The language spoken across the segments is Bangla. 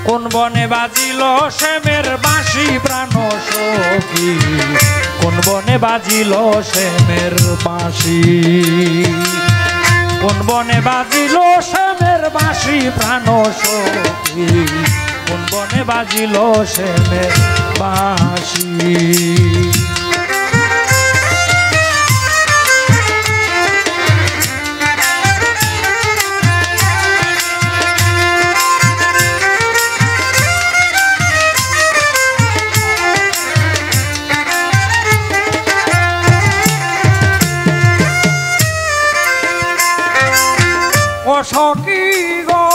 কোন বনে বাজিল শ্যামের বাঁশি প্রাণ সখী, কোন বনে বাজিল শ্যামের বাঁশি, কোন বনে বাজিল শ্যামের বাঁশি প্রাণ সখী, কোন বনে বাজিল শ্যামের বাঁশি। ও সখী গো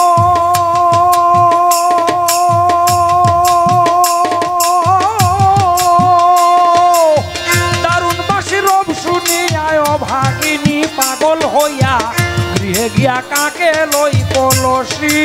দারুণ বাঁশির রব শুনিয়া ভাগিনী পাগল হইয়া গৃহে গিয়া কাকে লই কলসি।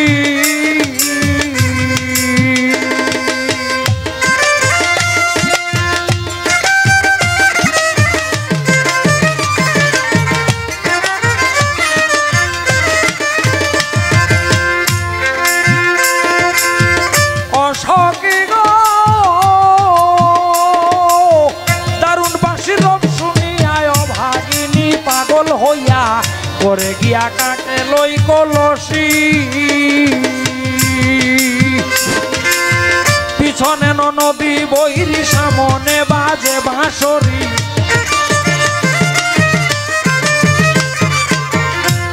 করে গিয়া কাকে লই কলসি, পিছনে নদী বৈরি সামনে বাজে বাঁশরি,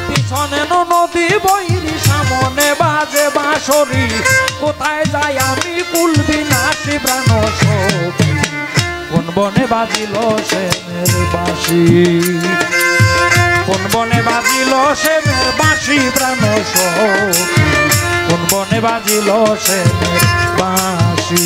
পিছনে নদী বৈরি সামনে বাজে বাঁশরি, কোথায় যাই আমি কুলবি নাচি প্রাণ সখী, কোন বনে বাজিল শ্যামের বাঁশি, কোন বনে বাজিল শ্যামের বাঁশি প্রাণ সখী, কোন বনে বাজিল শ্যামের বাঁশি।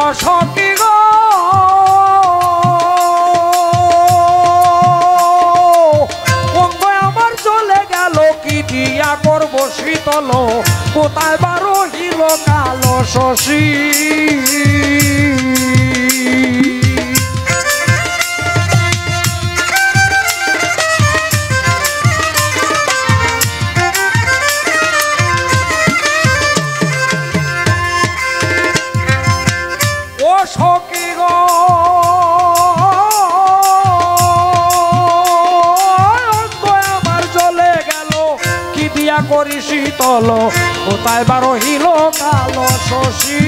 ও সখী গো করব শীতল, কোথায় বারো হিল কালো শশী, ও সখী গো করি শীতল, কোথায় বারো হিল কালো শশী।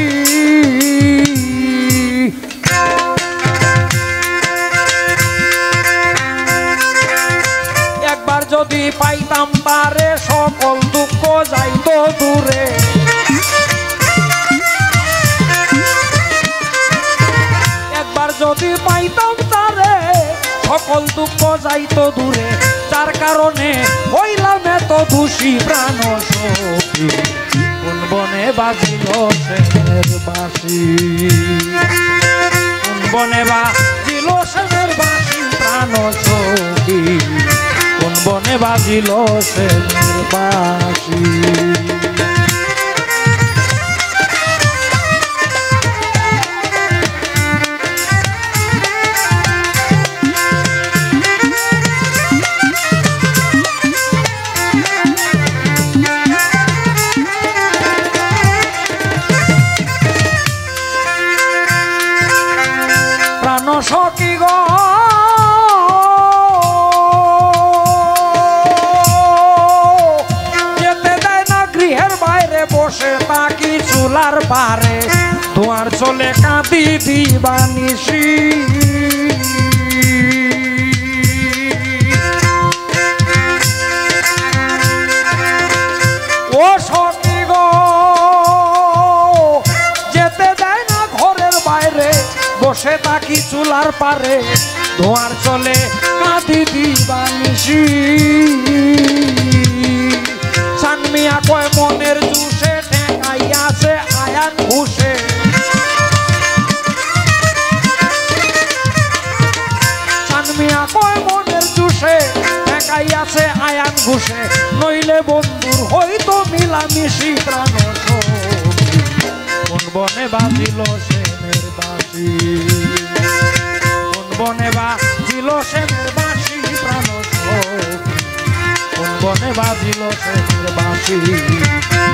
একবার যদি পাইতাম তারে সকল দুঃখ যাইত দূরে, একবার যদি পাইতাম তারে সকল দুঃখ যাইত দূরে, তার কারণে হইলাম এত খুশি প্রাণ সখী, কোন বনে বাজিল শ্যামের বাঁশি, কোন বনে বাজিল শ্যামের বাঁশি প্রাণ সখী, কোন বনে বাজিল শ্যামের বাঁশি। সখী গো যেতে দেয় না গৃহের বাইরে, বসে থাকি চুলার পারে, তোমার চলে কাঁদি দিবানিশি, ও সখী গো যেতে দেয় না ঘরের বাইরে, বসে থাকি চুলার পারে, ধোঁয়ার চলে কাঁদি দিবানিশি। সানমিয়া কয় মনের জুসে ঠেকাইয়াছে আয়ান ঘুষে, সানমিয়া কয় মনের জুসে ঠেকাইয়াছে আয়ান নয়ান ঘুষে নইলে বন্ধুর হইতো মিলামিশি প্রাণ সখী কোন বনে বাজিল সেনের বাঁশি কোন বনে বাজিল সেনের বাঁশি প্রাণ সখী কোন বনে বাজিল সেনের বাঁশি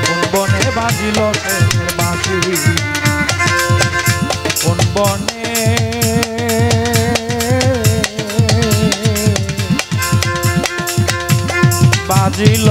কোন বনে বাজিল সেনের বাঁশি কোন বনে বাজিল